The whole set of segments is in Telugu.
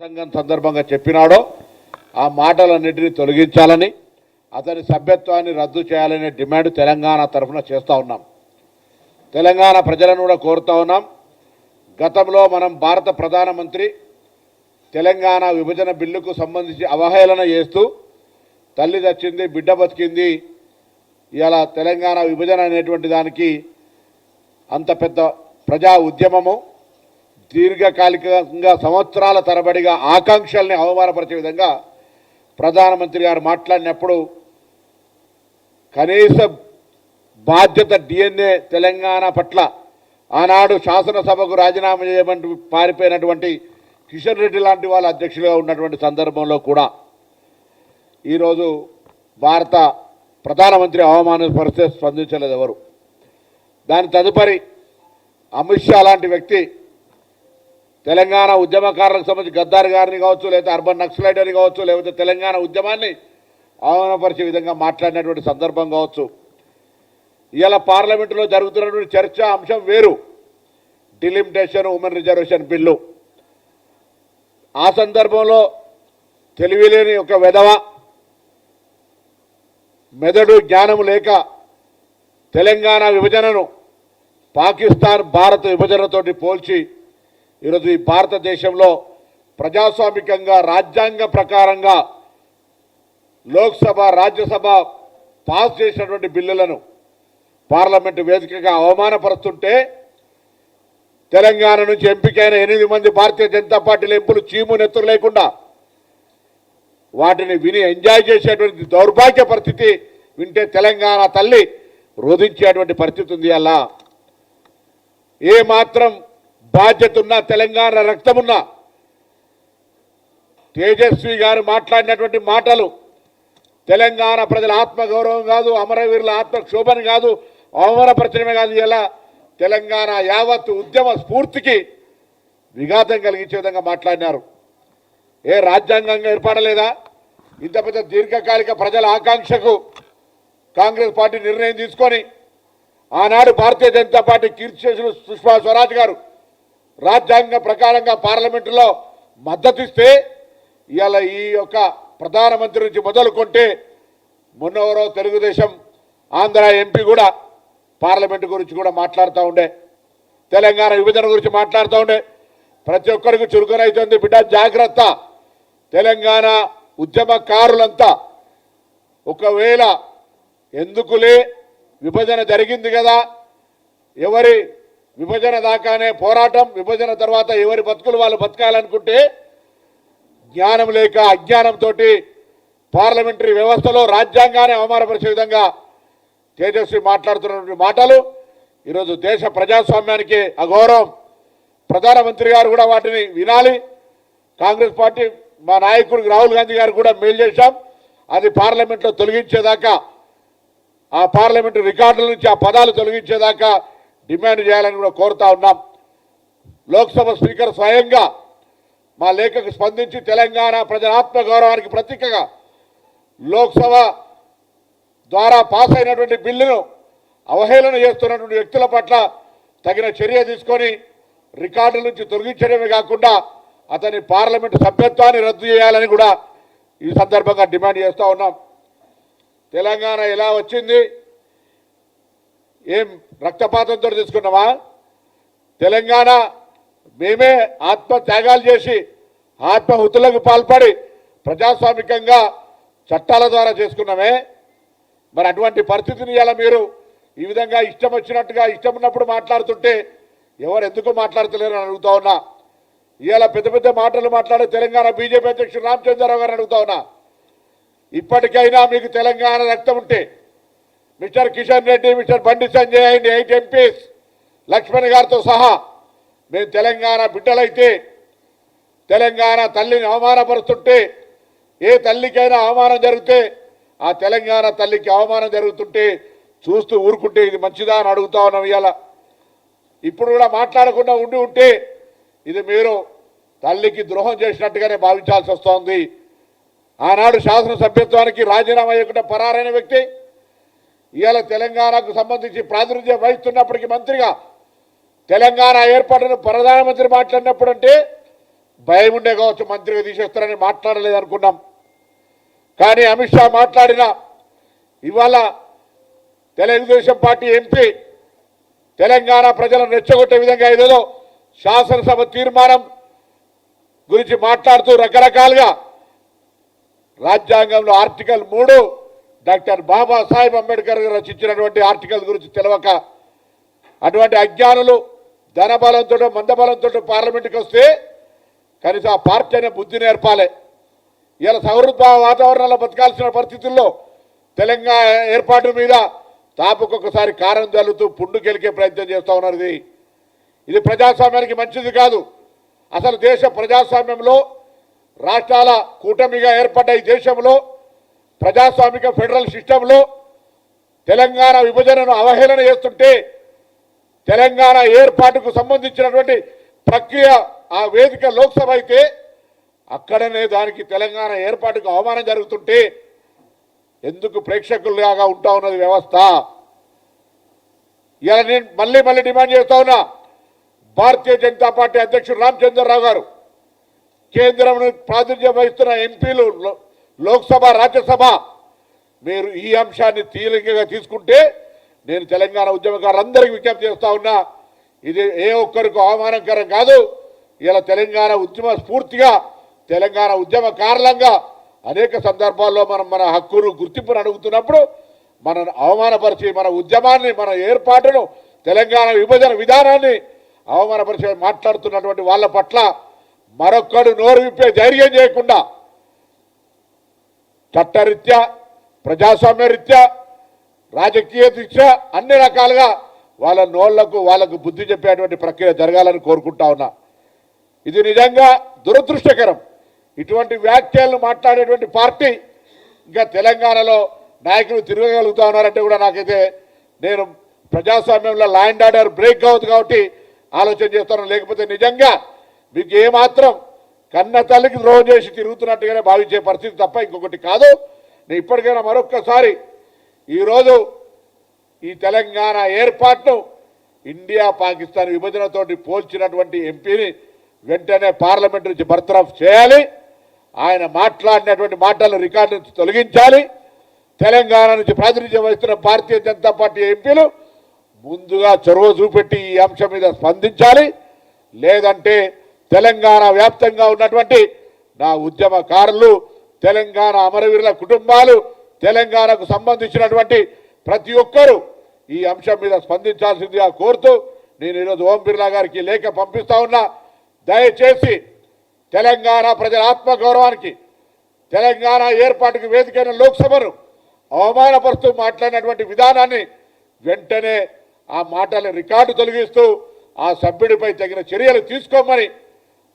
ప్రసంగం సందర్భంగా చెప్పినాడో ఆ మాటలన్నింటినీ తొలగించాలని, అతని సభ్యత్వాన్ని రద్దు చేయాలనే డిమాండ్ తెలంగాణ తరఫున చేస్తూ ఉన్నాం. తెలంగాణ ప్రజలను కూడా కోరుతూ ఉన్నాం. గతంలో మనం భారత ప్రధానమంత్రి తెలంగాణ విభజన బిల్లుకు సంబంధించి అవహేళన చేస్తూ తల్లి చచ్చింది బిడ్డ బతికింది, ఇలా తెలంగాణ విభజన అనేటువంటి దానికి అంత పెద్ద ప్రజా ఉద్యమము దీర్ఘకాలికంగా సంవత్సరాల తరబడిగా ఆకాంక్షల్ని అవమానపరిచే విధంగా ప్రధానమంత్రి గారు మాట్లాడినప్పుడు కనీస బాధ్యత డిఎన్ఏ తెలంగాణ పట్ల ఆనాడు శాసనసభకు రాజీనామా చేయమంటూ పారిపోయినటువంటి కిషన్ రెడ్డి లాంటి వాళ్ళ అధ్యక్షులుగా ఉన్నటువంటి సందర్భంలో కూడా ఈరోజు భారత ప్రధానమంత్రి అవమానపరిస్తే స్పందించలేదు ఎవరు. దాని తదుపరి అమిత్ షా లాంటి వ్యక్తి తెలంగాణ ఉద్యమకారులకు సంబంధించి గద్దార్ గారిని కావచ్చు, లేకపోతే అర్బన్ నక్సలైట్ అని కావచ్చు, లేకపోతే తెలంగాణ ఉద్యమాన్ని అవమానపరిచే విధంగా మాట్లాడినటువంటి సందర్భం కావచ్చు. ఇవాళ పార్లమెంటులో జరుగుతున్నటువంటి చర్చ అంశం వేరు, డిలిమిటేషన్ ఉమెన్ రిజర్వేషన్ బిల్లు. ఆ సందర్భంలో తెలివిలేని ఒక వెధవ మెదడు జ్ఞానం లేక తెలంగాణ విభజనను పాకిస్తాన్ భారత విభజనతోటి పోల్చి ఈరోజు ఈ భారతదేశంలో ప్రజాస్వామికంగా రాజ్యాంగ ప్రకారంగా లోక్సభ రాజ్యసభ పాస్ చేసినటువంటి బిల్లులను పార్లమెంటు వేదికగా అవమానపరుస్తుంటే తెలంగాణ నుంచి ఎంపికైన 8 మంది భారతీయ జనతా పార్టీల ఎంపులు చీము నెత్తురు లేకుండా వాటిని విని ఎంజాయ్ చేసేటువంటి దౌర్భాగ్య పరిస్థితి వింటే తెలంగాణ తల్లి రోధించేటువంటి పరిస్థితి ఉంది. అలా ఏ మాత్రం బాధ్యత ఉన్నా, తెలంగాణ రక్తమున్నా తేజస్వి గారు మాట్లాడినటువంటి మాటలు తెలంగాణ ప్రజల ఆత్మగౌరవం కాదు, అమరవీరుల ఆత్మక్షోభని కాదు, అవమానపరచడమే కాదు, ఇలా తెలంగాణ యావత్ ఉద్యమ స్ఫూర్తికి విఘాతం కలిగించే విధంగా మాట్లాడినారు. ఏ రాజ్యాంగంగా ఏర్పడలేదా? ఇంత పెద్ద దీర్ఘకాలిక ప్రజల ఆకాంక్షకు కాంగ్రెస్ పార్టీ నిర్ణయం తీసుకొని ఆనాడు భారతీయ జనతా పార్టీ కీర్తిశేషులు సుష్మా స్వరాజ్ గారు రాజ్యాంగ ప్రకారంగా పార్లమెంటులో మద్దతు ఇస్తే ఇవాళ ఈ యొక్క ప్రధానమంత్రి నుంచి మొదలుకొంటే మొన్నవరో తెలుగుదేశం ఆంధ్ర ఎంపీ కూడా పార్లమెంటు గురించి కూడా మాట్లాడుతూ ఉండే, తెలంగాణ విభజన గురించి మాట్లాడుతూ ఉండే. ప్రతి ఒక్కరికి చురుకునైతుంది, బిడ్డ జాగ్రత్త. తెలంగాణ ఉద్యమకారులంతా ఒకవేళ ఎందుకులే విభజన జరిగింది కదా, ఎవరి విభజన దాకానే పోరాటం, విభజన తర్వాత ఎవరి బతుకులు వాళ్ళు బతకాలనుకుంటే జ్ఞానం లేక అజ్ఞానంతో పార్లమెంటరీ వ్యవస్థలో రాజ్యాంగాన్ని అవమానపరిచే విధంగా తేజస్వి మాట్లాడుతున్నటువంటి మాటలు ఈరోజు దేశ ప్రజాస్వామ్యానికి అగౌరవం. ప్రధానమంత్రి గారు కూడా వాటిని వినాలి. కాంగ్రెస్ పార్టీ మా నాయకుడికి రాహుల్ గాంధీ గారు కూడా మెయిల్ చేశాం. అది పార్లమెంట్లో తొలగించేదాకా, ఆ పార్లమెంటు రికార్డుల నుంచి ఆ పదాలు తొలగించేదాకా డిమాండ్ చేయాలని కూడా కోరుతా ఉన్నాం. లోక్సభ స్పీకర్ స్వయంగా మా లేఖకు స్పందించి తెలంగాణ ప్రజల ఆత్మగౌరవానికి ప్రతీకగా లోక్సభ ద్వారా పాస్ అయినటువంటి బిల్లును అవహేళన చేస్తున్నటువంటి వ్యక్తుల పట్ల తగిన చర్య తీసుకొని రికార్డుల నుంచి తొలగించడమే కాకుండా అతని పార్లమెంటు సభ్యత్వాన్ని రద్దు చేయాలని కూడా ఈ సందర్భంగా డిమాండ్ చేస్తూ ఉన్నాం. తెలంగాణ ఎలా వచ్చింది? ఏం రక్తపాతంతో తీసుకున్నామా? తెలంగాణ మేమే ఆత్మత్యాగాలు చేసి ఆత్మహుతులకు పాల్పడి ప్రజాస్వామికంగా చట్టాల ద్వారా చేసుకున్నామే. మరి అటువంటి పరిస్థితిని ఇలా మీరు ఈ విధంగా ఇష్టం వచ్చినట్టుగా ఇష్టం ఉన్నప్పుడు మాట్లాడుతుంటే ఎవరు ఎందుకు మాట్లాడతలేరు అని అడుగుతా ఉన్నా. ఇవాళ పెద్ద పెద్ద మాటలు మాట్లాడే తెలంగాణ బీజేపీ అధ్యక్షుడు రామచంద్రరావు గారిని అడుగుతా ఉన్నా, ఇప్పటికైనా మీకు తెలంగాణ రక్తం ఉంటే mister Kishan Reddy, mister Bandi Sanjay and 8 MPs Laxman గారితో సహా మేము తెలంగాణ బిడ్డలైతే తెలంగాణ తల్లిని అవమానపరుస్తుంటే, ఏ తల్లికైనా అవమానం జరిగితే ఆ తెలంగాణ తల్లికి అవమానం జరుగుతుంటే చూస్తూ ఊరుకుంటే ఇది మంచిదా అని అడుగుతా ఉన్నాం. ఇవాళ ఇప్పుడు కూడా మాట్లాడకుండా ఉంటే ఇది మీరు తల్లికి ద్రోహం చేసినట్టుగానే భావించాల్సి వస్తోంది. ఆనాడు శాసనసభ్యత్వానికి రాజీనామా చేయకుండా పరారైన వ్యక్తి ఇవాళ తెలంగాణకు సంబంధించి ప్రాతినిధ్యం వహిస్తున్నప్పటికీ మంత్రిగా తెలంగాణ ఏర్పాటును ప్రధానమంత్రి మాట్లాడినప్పుడు అంటే భయం ఉండే కావచ్చు మంత్రిగా తీసేస్తారని మాట్లాడలేదు అనుకున్నాం. కానీ అమిత్ షా మాట్లాడిన ఇవాళ తెలుగుదేశం పార్టీ ఎంపీ తెలంగాణ ప్రజలను రెచ్చగొట్టే విధంగా ఏదేదో శాసనసభ తీర్మానం గురించి మాట్లాడుతూ రకరకాలుగా రాజ్యాంగంలో ఆర్టికల్ 3 డాక్టర్ బాబాసాహెబ్ అంబేద్కర్ గారు రచించినటువంటి ఆర్టికల్ గురించి తెలవక అటువంటి అజ్ఞానులు ధనబలంతో మందబలంతో పార్లమెంటుకి వస్తే కనీసం ఆ పార్టీ అనే బుద్ధి నేర్పాలి. ఇలా సౌహృద వాతావరణంలో బతకాల్సిన పరిస్థితుల్లో తెలంగాణ ఏర్పాటు మీద తాపుకొకసారి కారం జల్లుతూ పుండు గెలికే ప్రయత్నం చేస్తూ ఉన్నారు. ఇది ప్రజాస్వామ్యానికి మంచిది కాదు. అసలు దేశ ప్రజాస్వామ్యంలో రాష్ట్రాల కూటమిగా ఏర్పడ్డ ఈ దేశంలో ప్రజాస్వామిక ఫెడరల్ సిస్టంలో తెలంగాణ విభజనను అవహేళన చేస్తుంటే తెలంగాణ ఏర్పాటుకు సంబంధించినటువంటి ప్రక్రియ ఆ వేదిక లోక్సభ అయితే అక్కడనే దానికి తెలంగాణ ఏర్పాటుకు అవమానం జరుగుతుంటే ఎందుకు ప్రేక్షకులుగా ఉంటా ఉన్నది వ్యవస్థ? ఇలా నేను మళ్ళీ డిమాండ్ చేస్తా ఉన్నా. భారతీయ జనతా పార్టీ అధ్యక్షుడు రామచంద్రరావు గారు, కేంద్రం ప్రాతినిధ్యం వహిస్తున్న ఎంపీలు, లోక్సభ రాజ్యసభ, మీరు ఈ అంశాన్ని తీవ్రంగా తీసుకుంటే నేను తెలంగాణ ఉద్యమకారులందరికీ విజ్ఞప్తి చేస్తా ఉన్నా. ఇది ఏ ఒక్కరికి అవమానకరం కాదు. ఇలా తెలంగాణ ఉద్యమ స్ఫూర్తిగా తెలంగాణ ఉద్యమకారులంగా అనేక సందర్భాల్లో మనం మన హక్కును గుర్తింపును అడుగుతున్నప్పుడు మనను అవమానపరిచి మన ఉద్యమాన్ని మన ఏర్పాటును తెలంగాణ విభజన విధానాన్ని అవమానపరిచి మాట్లాడుతున్నటువంటి వాళ్ళ పట్ల మరొక్కడు నోరు విప్పే ధైర్యం చేయకుండా చట్టరీత్యా ప్రజాస్వామ్య రీత్యా రాజకీయ రీత్యా అన్ని రకాలుగా వాళ్ళ నోళ్లకు వాళ్ళకు బుద్ధి చెప్పేటువంటి ప్రక్రియ జరగాలని కోరుకుంటా ఉన్నా. ఇది నిజంగా దురదృష్టకరం. ఇటువంటి వ్యాఖ్యలను మాట్లాడేటువంటి పార్టీ ఇంకా తెలంగాణలో నాయకులు తిరగగలుగుతా ఉన్నారంటే కూడా నాకైతే నేను ప్రజాస్వామ్యంలో లా అండ్ ఆర్డర్ బ్రేక్ అవుతుంది కాబట్టి ఆలోచన చేస్తాను. లేకపోతే నిజంగా మీకు ఏమాత్రం కన్న తల్లికి ద్రోహం చేసి తిరుగుతున్నట్టుగానే భావించే పరిస్థితి తప్ప ఇంకొకటి కాదు. నేను ఇప్పటికైనా మరొక్కసారి ఈరోజు ఈ తెలంగాణ ఏర్పాటును ఇండియా పాకిస్తాన్ విభజనతోటి పోల్చినటువంటి ఎంపీని వెంటనే పార్లమెంట్ నుంచి బర్తరఫ్ చేయాలి. ఆయన మాట్లాడినటువంటి మాటలను రికార్డు నుంచి తొలగించాలి. తెలంగాణ నుంచి ప్రాతినిధ్యం వహిస్తున్న భారతీయ జనతా పార్టీ ఎంపీలు ముందుగా చొరవ చూపెట్టి ఈ అంశం మీద స్పందించాలి. లేదంటే తెలంగాణ వ్యాప్తంగా ఉన్నటువంటి నా ఉద్యమకారులు, తెలంగాణ అమరవీరుల కుటుంబాలు, తెలంగాణకు సంబంధించినటువంటి ప్రతి ఒక్కరూ ఈ అంశం మీద స్పందించాల్సిందిగా కోరుతూ నేను ఈరోజు ఓం బిర్లా గారికి లేఖ పంపిస్తా ఉన్నా. దయచేసి తెలంగాణ ప్రజల ఆత్మగౌరవానికి, తెలంగాణ ఏర్పాటుకు వేదికైన లోక్సభను అవమానపరుస్తూ మాట్లాడినటువంటి విధానాన్ని వెంటనే ఆ మాటల రికార్డు తొలగిస్తూ ఆ సభ్యుడిపై తగిన చర్యలు తీసుకోమని,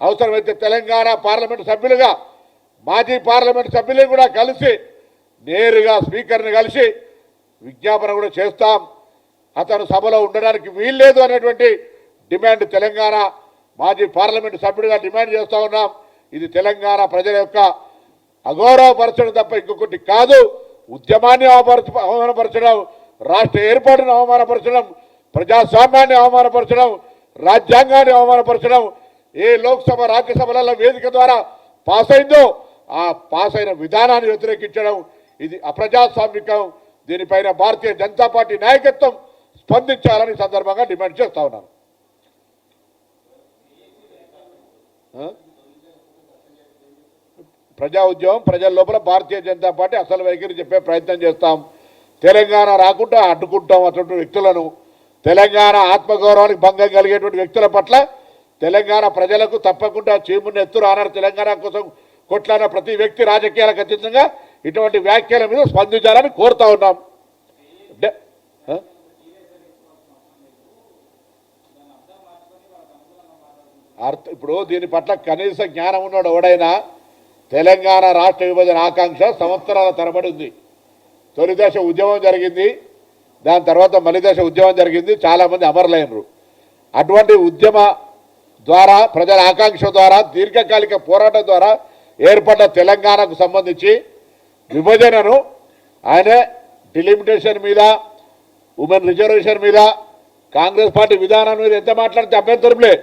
అవసరమైతే తెలంగాణ పార్లమెంటు సభ్యులుగా మాజీ పార్లమెంటు సభ్యులు కూడా కలిసి నేరుగా స్పీకర్ని కలిసి విజ్ఞాపన కూడా చేస్తాం. అతను సభలో ఉండడానికి వీల్లేదు అనేటువంటి డిమాండ్ తెలంగాణ మాజీ పార్లమెంటు సభ్యుడిగా డిమాండ్ చేస్తూ ఉన్నాం. ఇది తెలంగాణ ప్రజల యొక్క అగౌరవపరచడం తప్ప ఇంకొకటి కాదు. ఉద్యమాన్ని అవమానపరచడం, రాష్ట్ర ఏర్పాటును అవమానపరచడం, ప్రజాస్వామ్యాన్ని అవమానపరచడం, రాజ్యాంగాన్ని అవమానపరచడం, ఏ లోక్సభ రాజ్యసభలలో వేదిక ద్వారా పాస్ అయిందో ఆ పాస్ అయిన విధానాన్ని వ్యతిరేకించడం ఇది అప్రజాస్వామికం. దీనిపైన భారతీయ జనతా పార్టీ నాయకత్వం స్పందించాలని సందర్భంగా డిమాండ్ చేస్తా ఉన్నాను. ప్రజా ఉద్యమం ప్రజల లోపల భారతీయ జనతా పార్టీ అసలు వైఖరి చెప్పే ప్రయత్నం చేస్తాం. తెలంగాణ రాకుండా అడ్డుకుంటాం అటువంటి వ్యక్తులను. తెలంగాణ ఆత్మగౌరవానికి భంగం కలిగేటువంటి వ్యక్తుల పట్ల తెలంగాణ ప్రజలకు తప్పకుండా చీమున్న ఎత్తురు ఆనాడు తెలంగాణ కోసం కొట్లాడిన ప్రతి వ్యక్తి రాజకీయాలకు అతీతంగా ఇటువంటి వ్యాఖ్యల మీద స్పందించాలని కోరుతా ఉన్నాం. ఇప్పుడు దీని పట్ల కనీస జ్ఞానం ఉన్నాడు ఎవడైనా. తెలంగాణ రాష్ట్ర విభజన ఆకాంక్ష సంవత్సరాల తరబడి ఉంది. తొలి దశ ఉద్యమం జరిగింది, దాని తర్వాత మలి దశ ఉద్యమం జరిగింది, చాలామంది అమరులైనరు. అటువంటి ఉద్యమ ద్వారా ప్రజల ఆకాంక్ష ద్వారా దీర్ఘకాలిక పోరాటం ద్వారా ఏర్పడ్డ తెలంగాణకు సంబంధించి విభజనను ఆయన డిలిమిటేషన్ మీద, ఉమెన్ రిజర్వేషన్ మీద, కాంగ్రెస్ పార్టీ విధానం మీద ఎంత మాట్లాడితే అభ్యంతరంలే.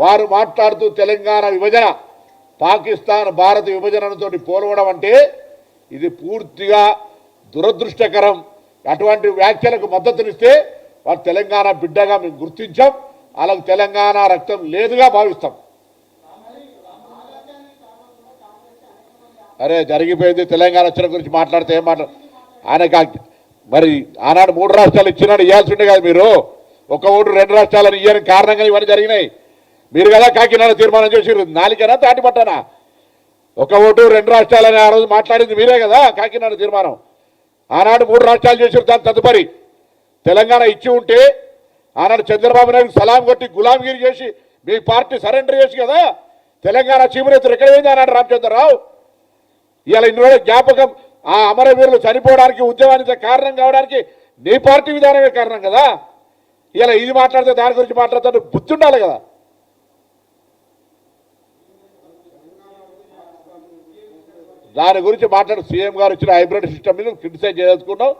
వారు మాట్లాడుతూ తెలంగాణ విభజన పాకిస్తాన్ భారత విభజనతో పోలవడం అంటే ఇది పూర్తిగా దురదృష్టకరం. అటువంటి వ్యాఖ్యలకు మద్దతునిస్తే వారు తెలంగాణ బిడ్డగా మేము గుర్తించాం, వాళ్ళకు తెలంగాణ రక్తం లేదుగా భావిస్తాం. అరే జరిగిపోయింది. తెలంగాణ వచ్చిన గురించి మాట్లాడితే ఏం ఆయనకు మరి ఆనాడు 3 రాష్ట్రాలు ఇచ్చినాడు, ఇవ్వాల్సి ఉండే కదా. మీరు ఒక ఓటు 2 రాష్ట్రాలను ఇయ్యని కారణంగా ఇవన్నీ జరిగినాయి. మీరు కదా కాకినాడ తీర్మానం చేసిరు, నాలుగేనా తాటిపట్టనా? ఒక ఓటు 2 రాష్ట్రాలని ఆ రోజు మాట్లాడింది మీరే కదా. కాకినాడ తీర్మానం ఆనాడు 3 రాష్ట్రాలు చేసిరు. దాని తదుపరి తెలంగాణ ఇచ్చి ఉంటే ఆనాడు చంద్రబాబు నాయుడు సలాం కొట్టి గులాంగిరి చేసి మీ పార్టీ సరెండర్ చేసి కదా తెలంగాణ చీమరెత్తులు ఎక్కడ పోయింది ఆనాడు రామచంద్రరావు. ఇవాళ ఇన్ని రోజుల జ్ఞాపకం ఆ అమరవీరులు చనిపోవడానికి ఉద్యమానికి కారణం కావడానికి నీ పార్టీ విధానమే కారణం కదా. ఇలా ఇది మాట్లాడితే దాని గురించి మాట్లాడుతుంటే బుద్ధి ఉండాలి కదా. దాని గురించి మాట్లాడు సీఎం గారు ఇచ్చిన హైబ్రిడ్ సిస్టమ్ మీద క్రిటిసైజ్ చేసుకున్నాం,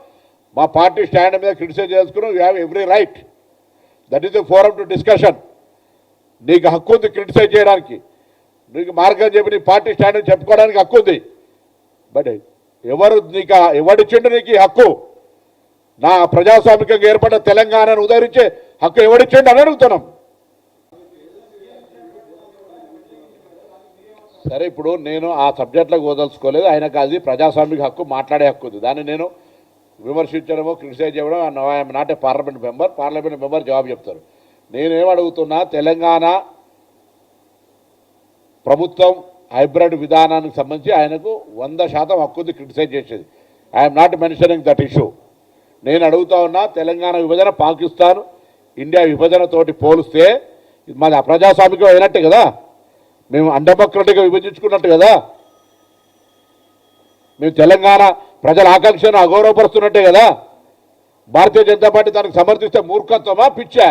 మా పార్టీ స్టాండ్ మీద క్రిటిసైజ్ చేసుకున్నాం. You have every right, that is the forum to discussion. నీకు హక్కు ఉంది క్రిటిసైజ్ చేయడానికి, నీకు మార్గం చెప్పి నీ పార్టీ స్టాండ్ చెప్పుకోవడానికి హక్కు ఉంది. బట్ ఎవడిచ్చిండు నీకు ఈ హక్కు? నా ప్రజాస్వామికంగా ఏర్పడ్డ తెలంగాణను ఉదహరించే హక్కు ఎవడిచ్చిండు అని అడుగుతున్నాం. సరే ఇప్పుడు నేను ఆ సబ్జెక్ట్లకు వదలుచుకోలేదు. ఆయనకు అది ప్రజాస్వామిక హక్కు, మాట్లాడే హక్కు ఉంది. దాన్ని నేను విమర్శించడమో క్రిటిసైజ్ చేయడం I'm not a parliament member జవాబు చెప్తారు. నేనేమడుగుతున్నా, తెలంగాణ ప్రభుత్వం హైబ్రిడ్ విధానానికి సంబంధించి ఆయనకు 100% హక్కు ఉంది క్రిటిసైజ్ చేసేది. I'm not mentioning that issue. నేను అడుగుతా ఉన్నా, తెలంగాణ విభజన పాకిస్తాన్ ఇండియా విభజనతోటి పోలిస్తే మాది అప్రజాస్వామికం అయినట్టే కదా, మేము అన్డెమోక్రటిక్గా విభజించుకున్నట్టు కదా, మేము తెలంగాణ ప్రజల ఆకాంక్షను అగౌరవపరుస్తున్నట్టే కదా. భారతీయ జనతా పార్టీ దానికి సమర్థిస్తే మూర్ఖత్వమా పిచ్చా?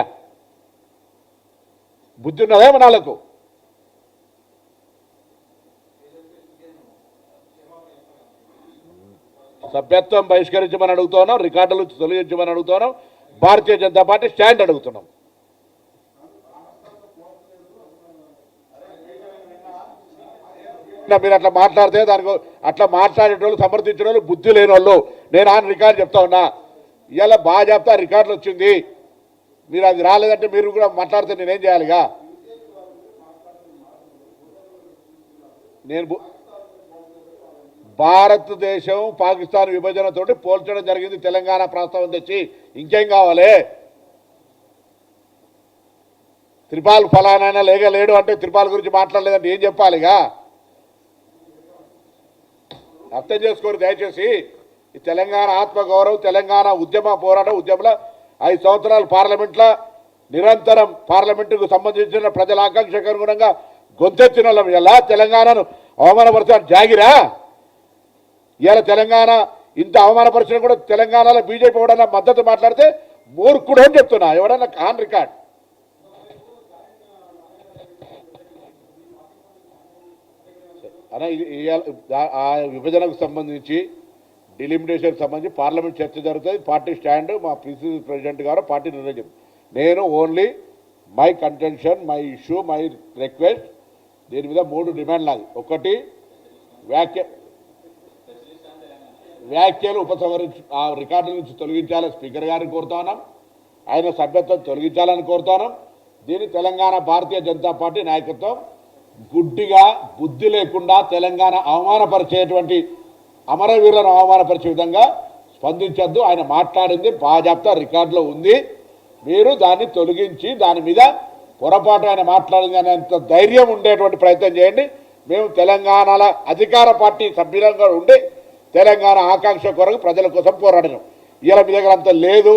బుద్ధి ఉన్నదే మనాలకు? సభ్యత్వం బహిష్కరించమని అడుగుతున్నాం, రికార్డులు తొలగించమని అడుగుతున్నాం, భారతీయ జనతా పార్టీ స్టాండ్ అడుగుతున్నాం. మీరు అట్లా మాట్లాడితే దానికి అట్లా మాట్లాడేటోళ్ళు సమర్థించిన వాళ్ళు బుద్ధి లేని వాళ్ళు. నేను ఆయన రికార్డు చెప్తా ఉన్నా, ఇలా బాగా చెప్తా రికార్డులు వచ్చింది, మీరు అది రాలేదంటే మీరు కూడా మాట్లాడితే నేనేం చేయాలిగా? నేను భారతదేశం పాకిస్తాన్ విభజనతోటి పోల్చడం జరిగింది, తెలంగాణ ప్రస్తావన తెచ్చి. ఇంకేం కావాలి? త్రిపాల్ ఫలానా లేడు అంటే త్రిపాల్ గురించి మాట్లాడలేదంటే ఏం చెప్పాలిగా? అర్థం చేసుకోరు దయచేసి. ఈ తెలంగాణ ఆత్మగౌరవం, తెలంగాణ ఉద్యమంలో 5 సంవత్సరాలు పార్లమెంట్లో నిరంతరం పార్లమెంటుకు సంబంధించిన ప్రజల ఆకాంక్షకు అనుగుణంగా గొంతెత్తిన వాళ్ళం. ఇలా తెలంగాణను అవమానపరచాలని జాగిరా? ఇవాళ తెలంగాణ ఇంత అవమానపరిచిన కూడా తెలంగాణలో బీజేపీ ఎవడన్నా మద్దతు మాట్లాడితే మూర్ఖుడు అని చెప్తున్నా. ఎవడన్నా ఆన్ రికార్డ్. అలా ఆ విభజనకు సంబంధించి డిలిమిటేషన్కి సంబంధించి పార్లమెంట్ చర్చ జరుగుతుంది. పార్టీ స్టాండ్ మా ప్రెసిడెంట్ గారు పార్టీ నిర్ణయం. నేను only my contention, my issue, my request, దీని మీద 3 డిమాండ్లు నాది. ఒకటి, వ్యాఖ్యలు ఉపసంహరించి ఆ రికార్డుల నుంచి తొలగించాలని స్పీకర్ గారిని కోరుతా ఉన్నాం. ఆయన సభ్యత్వం తొలగించాలని కోరుతా ఉన్నాం. దీన్ని తెలంగాణ భారతీయ జనతా పార్టీ నాయకత్వం గుడ్డిగా బుద్ధి లేకుండా తెలంగాణ అవమానపరిచేటువంటి అమరవీరులను అవమానపరిచే విధంగా స్పందించద్దు. ఆయన మాట్లాడింది బాజాప్తా రికార్డులో ఉంది. మీరు దాన్ని తొలగించి దాని మీద పొరపాటు ఆయన మాట్లాడింది అనేంత ధైర్యం ఉండేటువంటి ప్రయత్నం చేయండి. మేము తెలంగాణలో అధికార పార్టీ సభ్యులంగా ఉండి తెలంగాణ ఆకాంక్ష కొరకు ప్రజల కోసం పోరాడినాం. ఇలా మీ దగ్గర అంత లేదు,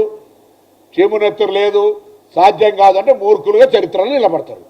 చీమునెత్తురు లేదు, సాధ్యం కాదంటే మూర్ఖులుగా చరిత్రలో నిలబడతారు.